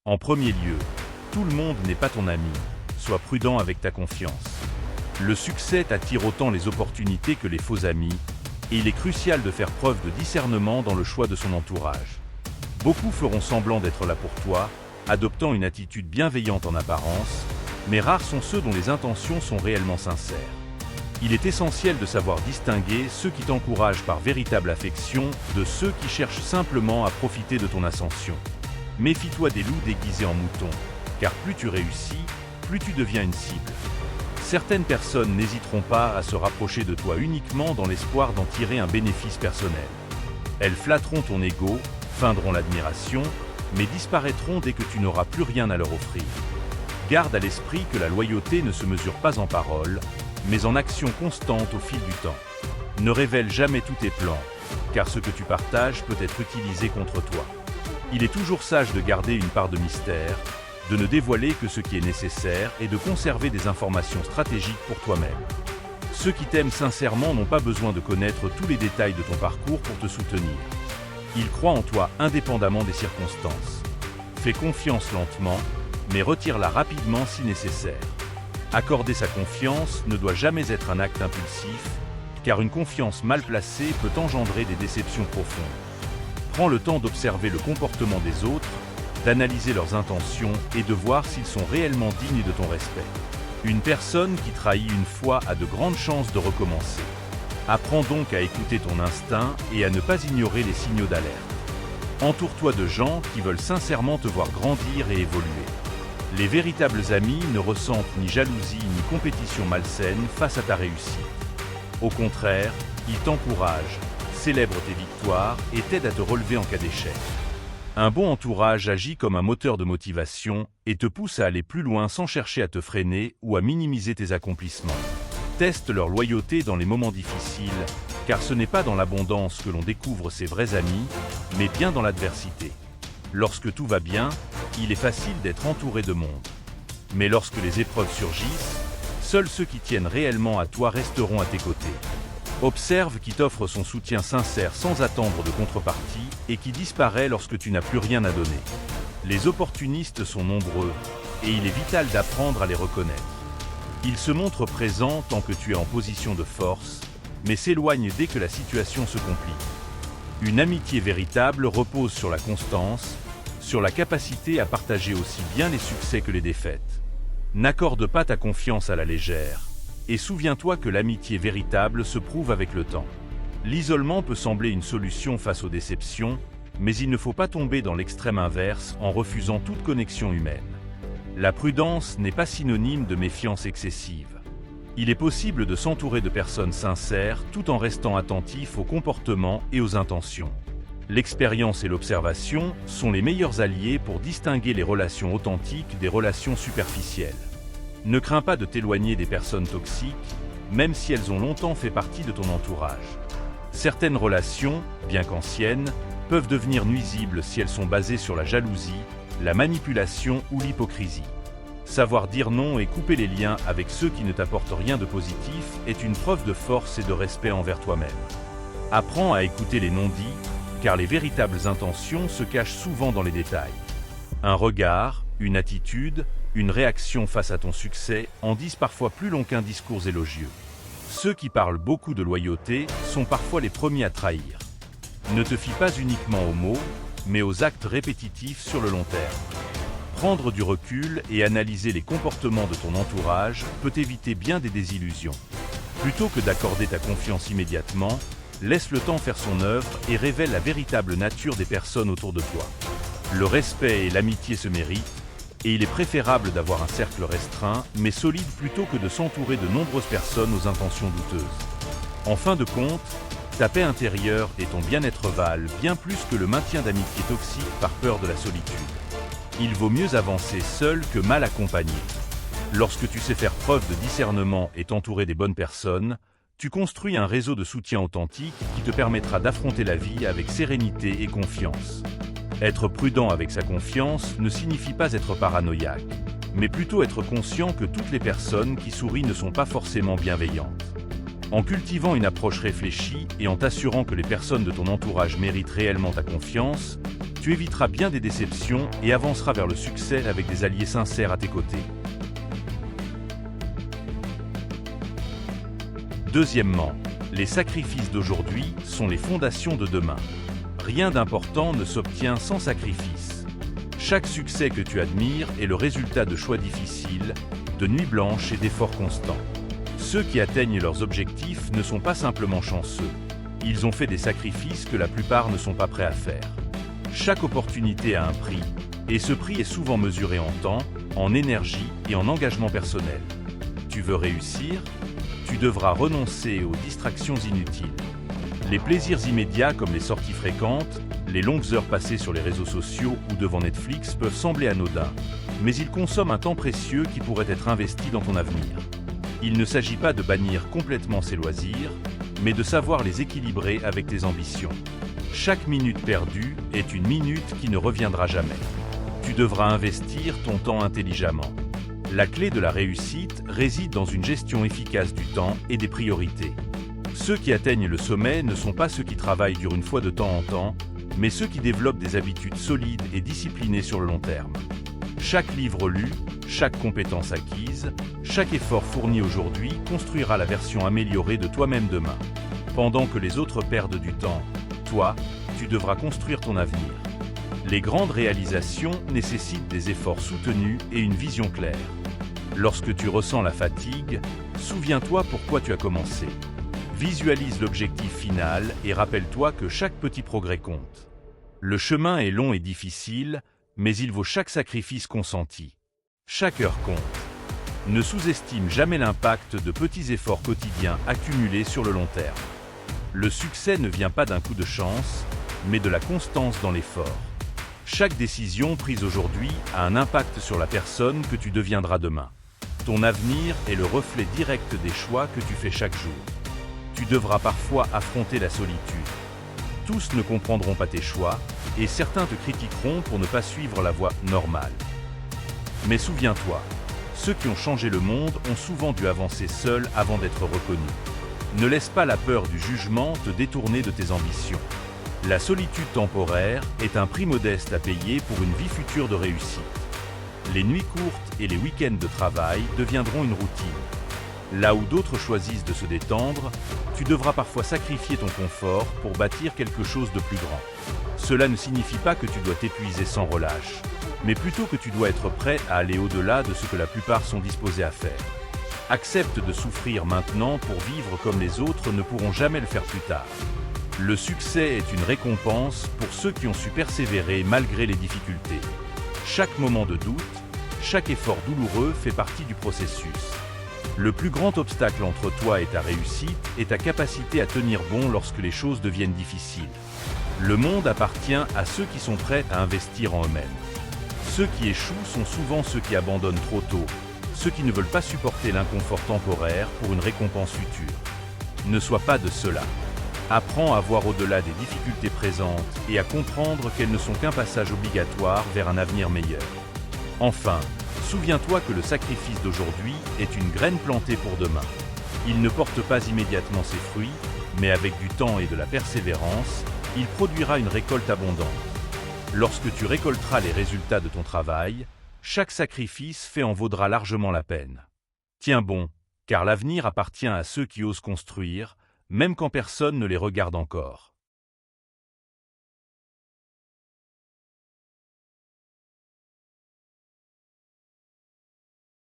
En premier lieu, tout le monde n'est pas ton ami. Sois prudent avec ta confiance. Le succès t'attire autant les opportunités que les faux amis, et il est crucial de faire preuve de discernement dans le choix de son entourage. Beaucoup feront semblant d'être là pour toi, adoptant une attitude bienveillante en apparence, mais rares sont ceux dont les intentions sont réellement sincères. Il est essentiel de savoir distinguer ceux qui t'encouragent par véritable affection de ceux qui cherchent simplement à profiter de ton ascension. Méfie-toi des loups déguisés en moutons, car plus tu réussis, plus tu deviens une cible. Certaines personnes n'hésiteront pas à se rapprocher de toi uniquement dans l'espoir d'en tirer un bénéfice personnel. Elles flatteront ton ego, feindront l'admiration, mais disparaîtront dès que tu n'auras plus rien à leur offrir. Garde à l'esprit que la loyauté ne se mesure pas en paroles, mais en action constante au fil du temps. Ne révèle jamais tous tes plans, car ce que tu partages peut être utilisé contre toi. Il est toujours sage de garder une part de mystère, de ne dévoiler que ce qui est nécessaire et de conserver des informations stratégiques pour toi-même. Ceux qui t'aiment sincèrement n'ont pas besoin de connaître tous les détails de ton parcours pour te soutenir. Ils croient en toi indépendamment des circonstances. Fais confiance lentement, mais retire-la rapidement si nécessaire. Accorder sa confiance ne doit jamais être un acte impulsif, car une confiance mal placée peut engendrer des déceptions profondes. Prends le temps d'observer le comportement des autres, d'analyser leurs intentions et de voir s'ils sont réellement dignes de ton respect. Une personne qui trahit une fois a de grandes chances de recommencer. Apprends donc à écouter ton instinct et à ne pas ignorer les signaux d'alerte. Entoure-toi de gens qui veulent sincèrement te voir grandir et évoluer. Les véritables amis ne ressentent ni jalousie ni compétition malsaine face à ta réussite. Au contraire, ils t'encouragent, célèbrent tes victoires et t'aident à te relever en cas d'échec. Un bon entourage agit comme un moteur de motivation et te pousse à aller plus loin sans chercher à te freiner ou à minimiser tes accomplissements. Teste leur loyauté dans les moments difficiles, car ce n'est pas dans l'abondance que l'on découvre ses vrais amis, mais bien dans l'adversité. Lorsque tout va bien, il est facile d'être entouré de monde. Mais lorsque les épreuves surgissent, seuls ceux qui tiennent réellement à toi resteront à tes côtés. Observe qui t'offre son soutien sincère sans attendre de contrepartie et qui disparaît lorsque tu n'as plus rien à donner. Les opportunistes sont nombreux et il est vital d'apprendre à les reconnaître. Ils se montrent présents tant que tu es en position de force, mais s'éloignent dès que la situation se complique. Une amitié véritable repose sur la constance, sur la capacité à partager aussi bien les succès que les défaites. N'accorde pas ta confiance à la légère. Et souviens-toi que l'amitié véritable se prouve avec le temps. L'isolement peut sembler une solution face aux déceptions, mais il ne faut pas tomber dans l'extrême inverse en refusant toute connexion humaine. La prudence n'est pas synonyme de méfiance excessive. Il est possible de s'entourer de personnes sincères tout en restant attentif aux comportements et aux intentions. L'expérience et l'observation sont les meilleurs alliés pour distinguer les relations authentiques des relations superficielles. Ne crains pas de t'éloigner des personnes toxiques, même si elles ont longtemps fait partie de ton entourage. Certaines relations, bien qu'anciennes, peuvent devenir nuisibles si elles sont basées sur la jalousie, la manipulation ou l'hypocrisie. Savoir dire non et couper les liens avec ceux qui ne t'apportent rien de positif est une preuve de force et de respect envers toi-même. Apprends à écouter les non-dits, car les véritables intentions se cachent souvent dans les détails. Un regard, une attitude, une réaction face à ton succès en disent parfois plus long qu'un discours élogieux. Ceux qui parlent beaucoup de loyauté sont parfois les premiers à trahir. Ne te fie pas uniquement aux mots, mais aux actes répétitifs sur le long terme. Prendre du recul et analyser les comportements de ton entourage peut éviter bien des désillusions. Plutôt que d'accorder ta confiance immédiatement, laisse le temps faire son œuvre et révèle la véritable nature des personnes autour de toi. Le respect et l'amitié se méritent, et il est préférable d'avoir un cercle restreint, mais solide plutôt que de s'entourer de nombreuses personnes aux intentions douteuses. En fin de compte, ta paix intérieure et ton bien-être valent bien plus que le maintien d'amitiés toxiques par peur de la solitude. Il vaut mieux avancer seul que mal accompagné. Lorsque tu sais faire preuve de discernement et t'entourer des bonnes personnes, tu construis un réseau de soutien authentique qui te permettra d'affronter la vie avec sérénité et confiance. Être prudent avec sa confiance ne signifie pas être paranoïaque, mais plutôt être conscient que toutes les personnes qui sourient ne sont pas forcément bienveillantes. En cultivant une approche réfléchie et en t'assurant que les personnes de ton entourage méritent réellement ta confiance, Tu éviteras bien des déceptions et avanceras vers le succès avec des alliés sincères à tes côtés. Deuxièmement, les sacrifices d'aujourd'hui sont les fondations de demain. Rien d'important ne s'obtient sans sacrifice. Chaque succès que tu admires est le résultat de choix difficiles, de nuits blanches et d'efforts constants. Ceux qui atteignent leurs objectifs ne sont pas simplement chanceux. Ils ont fait des sacrifices que la plupart ne sont pas prêts à faire. Chaque opportunité a un prix, et ce prix est souvent mesuré en temps, en énergie et en engagement personnel. Tu veux réussir ? Tu devras renoncer aux distractions inutiles. Les plaisirs immédiats comme les sorties fréquentes, les longues heures passées sur les réseaux sociaux ou devant Netflix peuvent sembler anodins, mais ils consomment un temps précieux qui pourrait être investi dans ton avenir. Il ne s'agit pas de bannir complètement ces loisirs, mais de savoir les équilibrer avec tes ambitions. Chaque minute perdue est une minute qui ne reviendra jamais. Tu devras investir ton temps intelligemment. La clé de la réussite réside dans une gestion efficace du temps et des priorités. Ceux qui atteignent le sommet ne sont pas ceux qui travaillent dur une fois de temps en temps, mais ceux qui développent des habitudes solides et disciplinées sur le long terme. Chaque livre lu, chaque compétence acquise, chaque effort fourni aujourd'hui construira la version améliorée de toi-même demain. Pendant que les autres perdent du temps, toi, tu devras construire ton avenir. Les grandes réalisations nécessitent des efforts soutenus et une vision claire. Lorsque tu ressens la fatigue, souviens-toi pourquoi tu as commencé. Visualise l'objectif final et rappelle-toi que chaque petit progrès compte. Le chemin est long et difficile, mais il vaut chaque sacrifice consenti. Chaque heure compte. Ne sous-estime jamais l'impact de petits efforts quotidiens accumulés sur le long terme. Le succès ne vient pas d'un coup de chance, mais de la constance dans l'effort. Chaque décision prise aujourd'hui a un impact sur la personne que tu deviendras demain. Ton avenir est le reflet direct des choix que tu fais chaque jour. Tu devras parfois affronter la solitude. Tous ne comprendront pas tes choix, et certains te critiqueront pour ne pas suivre la voie normale. Mais souviens-toi, ceux qui ont changé le monde ont souvent dû avancer seuls avant d'être reconnus. Ne laisse pas la peur du jugement te détourner de tes ambitions. La solitude temporaire est un prix modeste à payer pour une vie future de réussite. Les nuits courtes et les week-ends de travail deviendront une routine. Là où d'autres choisissent de se détendre, tu devras parfois sacrifier ton confort pour bâtir quelque chose de plus grand. Cela ne signifie pas que tu dois t'épuiser sans relâche, mais plutôt que tu dois être prêt à aller au-delà de ce que la plupart sont disposés à faire. Accepte de souffrir maintenant pour vivre comme les autres ne pourront jamais le faire plus tard. Le succès est une récompense pour ceux qui ont su persévérer malgré les difficultés. Chaque moment de doute, chaque effort douloureux fait partie du processus. Le plus grand obstacle entre toi et ta réussite est ta capacité à tenir bon lorsque les choses deviennent difficiles. Le monde appartient à ceux qui sont prêts à investir en eux-mêmes. Ceux qui échouent sont souvent ceux qui abandonnent trop tôt, ceux qui ne veulent pas supporter l'inconfort temporaire pour une récompense future. Ne sois pas de ceux-là. Apprends à voir au-delà des difficultés présentes et à comprendre qu'elles ne sont qu'un passage obligatoire vers un avenir meilleur. Enfin, souviens-toi que le sacrifice d'aujourd'hui est une graine plantée pour demain. Il ne porte pas immédiatement ses fruits, mais avec du temps et de la persévérance, il produira une récolte abondante. Lorsque tu récolteras les résultats de ton travail, chaque sacrifice fait en vaudra largement la peine. Tiens bon, car l'avenir appartient à ceux qui osent construire, même quand personne ne les regarde encore.